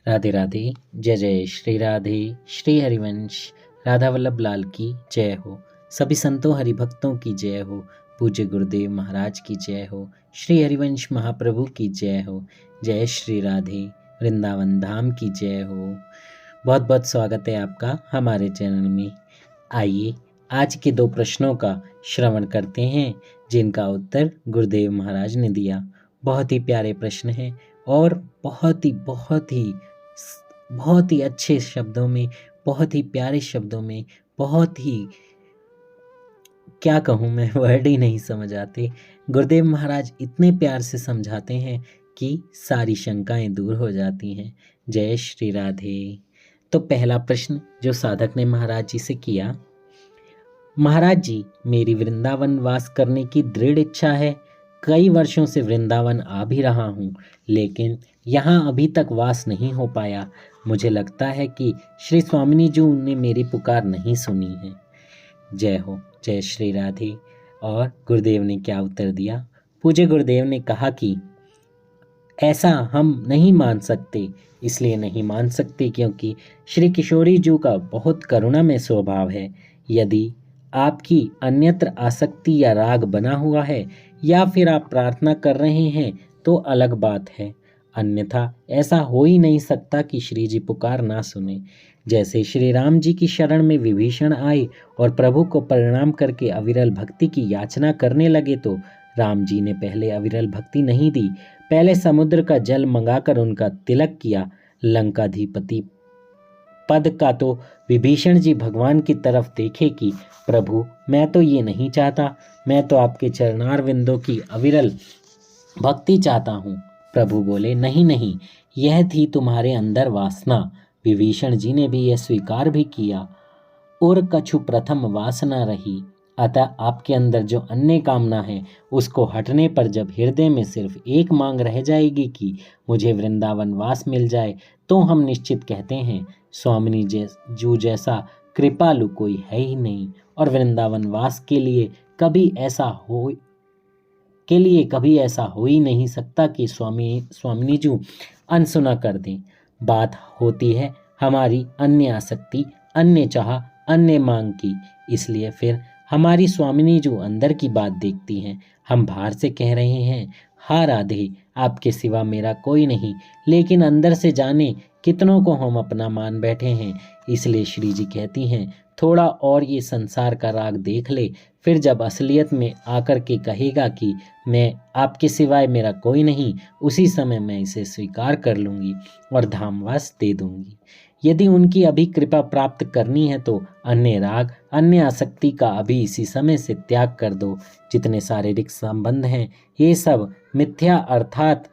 राधे राधे। जय जय श्री राधे। श्री हरिवंश राधा वल्लभ लाल की जय हो। सभी संतों हरिभक्तों की जय हो। पूज्य गुरुदेव महाराज की जय हो। श्री हरिवंश महाप्रभु की जय हो। जय श्री राधे। वृंदावन धाम की जय हो। बहुत बहुत स्वागत है आपका हमारे चैनल में। आइए आज के 2 प्रश्नों का श्रवण करते हैं जिनका उत्तर गुरुदेव महाराज ने दिया। बहुत ही प्यारे प्रश्न हैं और बहुत ही अच्छे शब्दों में, बहुत ही प्यारे शब्दों में, बहुत ही क्या कहूँ मैं, वर्ड ही नहीं समझ आते। गुरुदेव महाराज इतने प्यार से समझाते हैं कि सारी शंकाएं दूर हो जाती हैं। जय श्री राधे। तो पहला प्रश्न जो साधक ने महाराज जी से किया, महाराज जी मेरी वृंदावन वास करने की दृढ़ इच्छा है। कई वर्षों से वृंदावन आ भी रहा हूँ, लेकिन यहाँ अभी तक वास नहीं हो पाया। मुझे लगता है कि श्री स्वामिनी जी ने मेरी पुकार नहीं सुनी है। जय हो। जय श्री राधे। और गुरुदेव ने क्या उत्तर दिया? पूज्य गुरुदेव ने कहा कि ऐसा हम नहीं मान सकते। इसलिए नहीं मान सकते क्योंकि श्री किशोरी जी का बहुत करुणामय स्वभाव है। यदि आपकी अन्यत्र आसक्ति या राग बना हुआ है या फिर आप प्रार्थना कर रहे हैं तो अलग बात है, अन्यथा ऐसा हो ही नहीं सकता कि श्री जी पुकार ना सुने। जैसे श्री राम जी की शरण में विभीषण आए और प्रभु को प्रणाम करके अविरल भक्ति की याचना करने लगे तो राम जी ने पहले अविरल भक्ति नहीं दी, पहले समुद्र का जल मंगाकर उनका तिलक किया। लंकाधिपति पद का तो विभीषण जी भगवान की तरफ देखे कि प्रभु मैं तो ये नहीं चाहता, मैं तो आपके चरणार विंदों की अविरल भक्ति चाहता हूँ। प्रभु बोले नहीं नहीं, यह थी तुम्हारे अंदर वासना। विभीषण जी ने भी यह स्वीकार भी किया। और कछु प्रथम वासना रही, अतः आपके अंदर जो अन्य कामना है उसको हटने पर जब हृदय में सिर्फ एक मांग रह जाएगी कि मुझे वृंदावन वास मिल जाए, तो हम निश्चित कहते हैं स्वामिनी जू जैसा कृपालु कोई है ही नहीं, और वृंदावन वास के लिए कभी ऐसा हो ही नहीं सकता कि स्वामिनी जू अनसुना कर दें। बात होती है हमारी अन्य आसक्ति, अन्य चाह, अन्य मांग की। इसलिए फिर हमारी स्वामिनी जो अंदर की बात देखती हैं। हम बाहर से कह रहे हैं हा राधे आपके सिवा मेरा कोई नहीं, लेकिन अंदर से जाने कितनों को हम अपना मान बैठे हैं। इसलिए श्री जी कहती हैं थोड़ा और ये संसार का राग देख ले, फिर जब असलियत में आकर के कहेगा कि मैं आपके सिवाय मेरा कोई नहीं, उसी समय मैं इसे स्वीकार कर लूँगी और धामवास दे दूँगी। यदि उनकी अभी कृपा प्राप्त करनी है तो अन्य राग, अन्य आसक्ति का अभी इसी समय से त्याग कर दो। जितने शारीरिक संबंध हैं ये सब मिथ्या अर्थात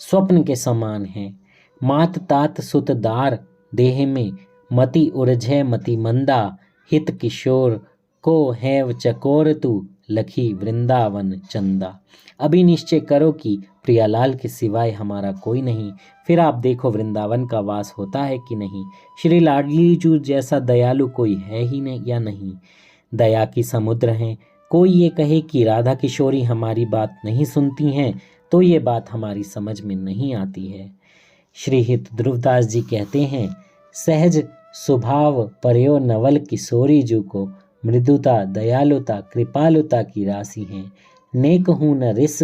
स्वप्न के समान हैं। मात तात सुत दार देह में मति उर्झे मति मंदा, हित किशोर को हैव चकोर तू लखी वृंदावन चंदा। अभी निश्चय करो कि प्रियालाल के सिवाय हमारा कोई नहीं, फिर आप देखो वृंदावन का वास होता है कि नहीं। श्री लाडली जू जैसा दयालु कोई है ही नहीं या नहीं। दया की समुद्र हैं। कोई ये कहे कि राधा किशोरी हमारी बात नहीं सुनती हैं तो ये बात हमारी समझ में नहीं आती है। श्री हित ध्रुवदास जी कहते हैं सहज स्वभाव पर्यो नवल किशोरी जू को, मृदुता दयालुता कृपालुता की राशि हैं। नेक हूँ न रिस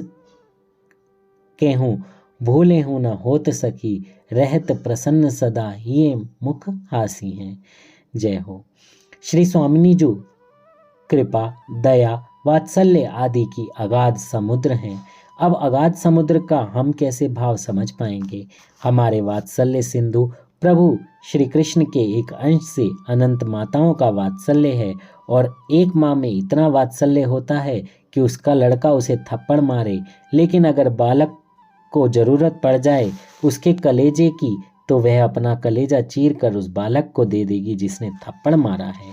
के हूँ, भूले हूँ न होत सकी, रहत प्रसन्न सदा ये मुख हासी हैं। जय हो। श्री स्वामिनी जी कृपा दया वात्सल्य आदि की अगाध समुद्र हैं। अब अगाध समुद्र का हम कैसे भाव समझ पाएंगे। हमारे वात्सल्य सिंधु प्रभु श्री कृष्ण के एक अंश से अनंत माताओं का वात्सल्य है, और एक माँ में इतना वात्सल्य होता है कि उसका लड़का उसे थप्पड़ मारे, लेकिन अगर बालक को जरूरत पड़ जाए उसके कलेजे की तो वह अपना कलेजा चीर कर उस बालक को दे देगी जिसने थप्पड़ मारा है।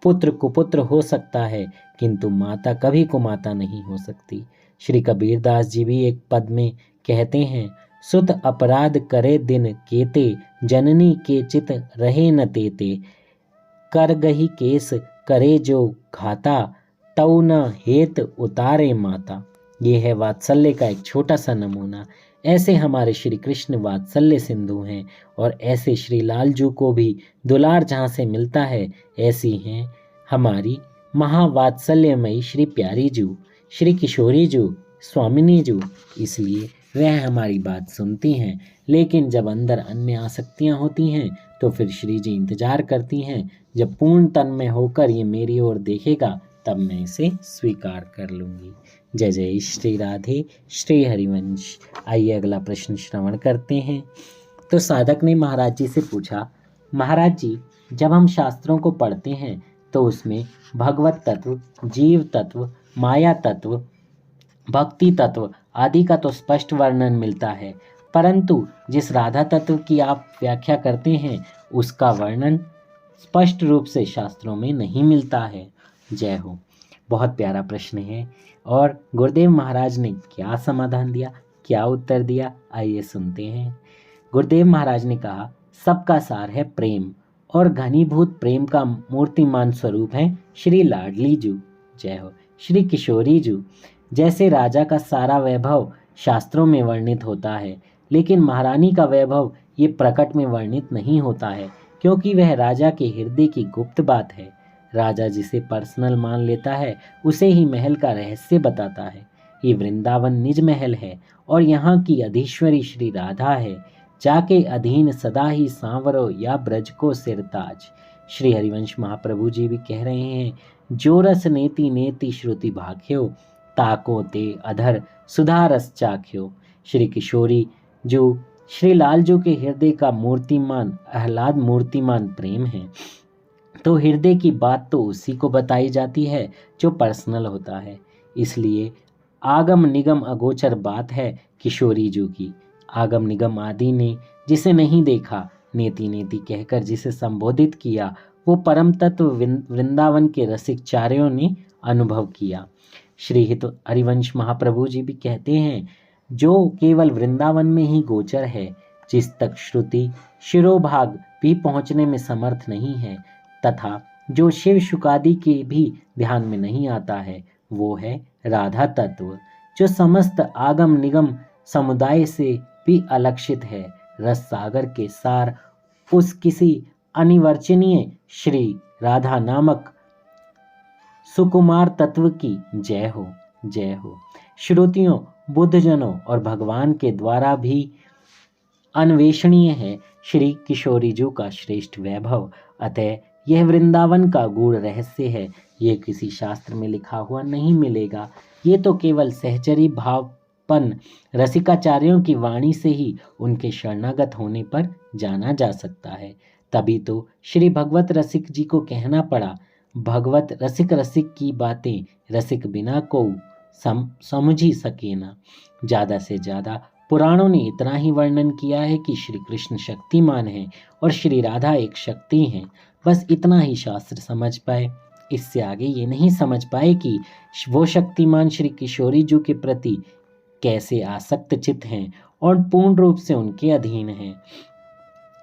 पुत्र कुपुत्र हो सकता है किंतु माता कभी कुमाता नहीं हो सकती। श्री कबीरदास जी भी एक पद में कहते हैं सुत अपराध करे दिन केते, जननी के चित रहे न तेते, कर गही केस करे जो घाता, तऊ न हेत उतारे माता। ये है वात्सल्य का एक छोटा सा नमूना। ऐसे हमारे श्री कृष्ण वात्सल्य सिंधु हैं, और ऐसे श्री लालजू को भी दुलार जहाँ से मिलता है, ऐसी हैं हमारी महावात्सल्यमयी श्री प्यारी जू, श्री किशोरी जू, स्वामिनी जू। इसलिए वह हमारी बात सुनती हैं, लेकिन जब अंदर अन्य आसक्तियाँ होती हैं तो फिर श्री जी इंतजार करती हैं, जब पूर्ण तन में होकर ये मेरी ओर देखेगा तब मैं इसे स्वीकार कर लूँगी। जय जय श्री राधे श्री हरिवंश। आइए अगला प्रश्न श्रवण करते हैं। तो साधक ने महाराज जी से पूछा, महाराज जी, जब हम शास्त्रों को पढ़ते हैं तो उसमें भगवत तत्व, जीव तत्व, माया तत्व, भक्ति तत्व आदि का तो स्पष्ट वर्णन मिलता है, परंतु जिस राधा तत्व की आप व्याख्या करते हैं उसका वर्णन स्पष्ट रूप से शास्त्रों में नहीं मिलता है। जय हो। बहुत प्यारा प्रश्न है, और गुरुदेव महाराज ने क्या समाधान दिया, क्या उत्तर दिया, आइए सुनते हैं। गुरुदेव महाराज ने कहा, सबका सार है प्रेम, और घनीभूत प्रेम का मूर्तिमान स्वरूप है श्री लाडली जू। जय हो। श्री किशोरी जू। जैसे राजा का सारा वैभव शास्त्रों में वर्णित होता है, लेकिन महारानी का वैभव ये प्रकट में वर्णित नहीं होता है, क्योंकि वह राजा के हृदय की गुप्त बात है। राजा जिसे पर्सनल मान लेता है उसे ही महल का रहस्य बताता है। ये वृंदावन निज महल है, और यहाँ की अधीश्वरी श्री राधा है, जाके अधीन सदा ही सांवरो या ब्रज को सिरताज। श्री हरिवंश महाप्रभु जी भी कह रहे हैं, जो रस नेति नेति श्रुति भाख्यो, ताको ते अधर सुधा रस चाख्यो। श्री किशोरी जो श्री लालजू के हृदय का मूर्तिमान आह्लाद मूर्तिमान प्रेम है, तो हृदय की बात तो उसी को बताई जाती है जो पर्सनल होता है। इसलिए आगम निगम अगोचर बात है किशोरी जू की। आगम निगम आदि ने जिसे नहीं देखा, नेति नेति कहकर जिसे संबोधित किया, वो परम तत्व वृंदावन के रसिक चार्यों ने अनुभव किया। श्री हित हरिवंश महाप्रभु जी भी कहते हैं, जो केवल वृंदावन में ही गोचर है, जिस तक श्रुति शिरोभाग भी पहुँचने में समर्थ नहीं है, तथा जो शिव शुकादि के भी ध्यान में नहीं आता है, वो है राधा तत्व, जो समस्त आगम निगम समुदाय से भी अलक्षित है। रस सागर के सार उस किसी अनिवर्चनीय श्री राधा नामक सुकुमार तत्व की जय हो, जय हो। श्रुतियों, बुद्धजनों और भगवान के द्वारा भी अन्वेषणीय है श्री किशोरी जू का श्रेष्ठ वैभव। अतः यह वृंदावन का गूढ़ रहस्य है, ये किसी शास्त्र में लिखा हुआ नहीं मिलेगा। ये तो केवल सहचरी भावपन रसिकाचार्यों की वाणी से ही उनके शरणागत होने पर जाना जा सकता है। तभी तो श्री भगवत रसिक जी को कहना पड़ा, भगवत रसिक रसिक की बातें रसिक बिना को समझ ही सके ना। ज़्यादा से ज़्यादा पुराणों ने इतना ही वर्णन किया है कि श्री कृष्ण शक्तिमान हैं और श्री राधा एक शक्ति हैं। बस इतना ही शास्त्र समझ पाए, इससे आगे ये नहीं समझ पाए कि वो शक्तिमान श्री किशोरी जू के प्रति कैसे आसक्त चित्त हैं और पूर्ण रूप से उनके अधीन हैं।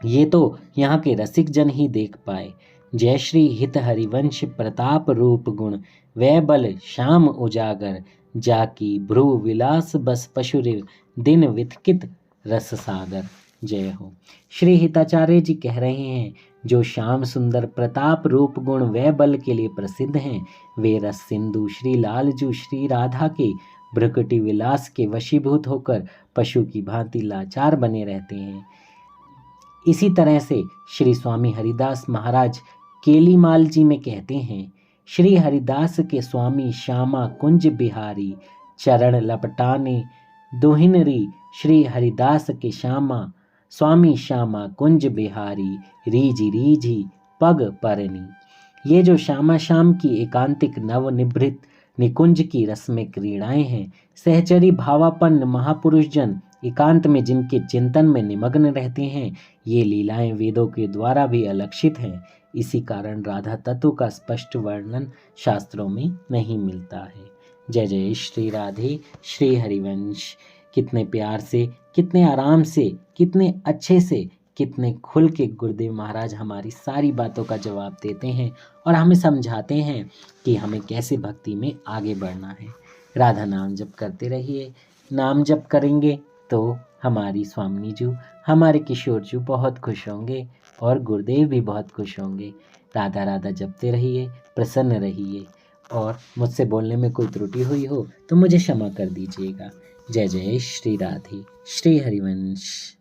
ये तो यहाँ के रसिक जन ही देख पाए। जय श्री हित हरिवंश प्रताप रूप गुण, वै बल श्याम उजागर, जाकी भ्रू विलास बस पशुरिव, दिन वितकित रस सागर। जय हो। श्री हिताचार्य जी कह रहे हैं, जो श्याम सुंदर प्रताप रूप गुण वै बल के लिए प्रसिद्ध हैं, वे रस सिंधु श्री लालजू श्री राधा के भ्रकुटी विलास के वशीभूत होकर पशु की भांति लाचार बने रहते हैं। इसी तरह से श्री स्वामी हरिदास महाराज केलीमाल जी में कहते हैं, श्री हरिदास के स्वामी श्यामा कुंज बिहारी, चरण लपटाने दोहिनरी, श्री हरिदास के श्यामा स्वामी श्यामा कुंज बिहारी, रीझी रीझी पग परनी। ये जो श्यामा श्याम की एकांतिक नवनिभृत निकुंज की रस्में क्रीड़ाएं हैं, सहचरी भावापन्न महापुरुष जन एकांत में जिनके चिंतन में निमग्न रहते हैं, ये लीलाएं वेदों के द्वारा भी अलक्षित हैं। इसी कारण राधा तत्व का स्पष्ट वर्णन शास्त्रों में नहीं मिलता है। जय जय श्री राधे श्री हरिवंश। कितने प्यार से, कितने आराम से, कितने अच्छे से, कितने खुल के गुरुदेव महाराज हमारी सारी बातों का जवाब देते हैं और हमें समझाते हैं कि हमें कैसे भक्ति में आगे बढ़ना है। राधा नाम जप करते रहिए। नाम जप करेंगे तो हमारी स्वामिनी जी, हमारे किशोर जी बहुत खुश होंगे और गुरुदेव भी बहुत खुश होंगे। राधा राधा जपते रहिए, प्रसन्न रहिए, और मुझसे बोलने में कोई त्रुटि हुई हो तो मुझे क्षमा कर दीजिएगा। जय जय श्री राधे, श्री हरिवंश।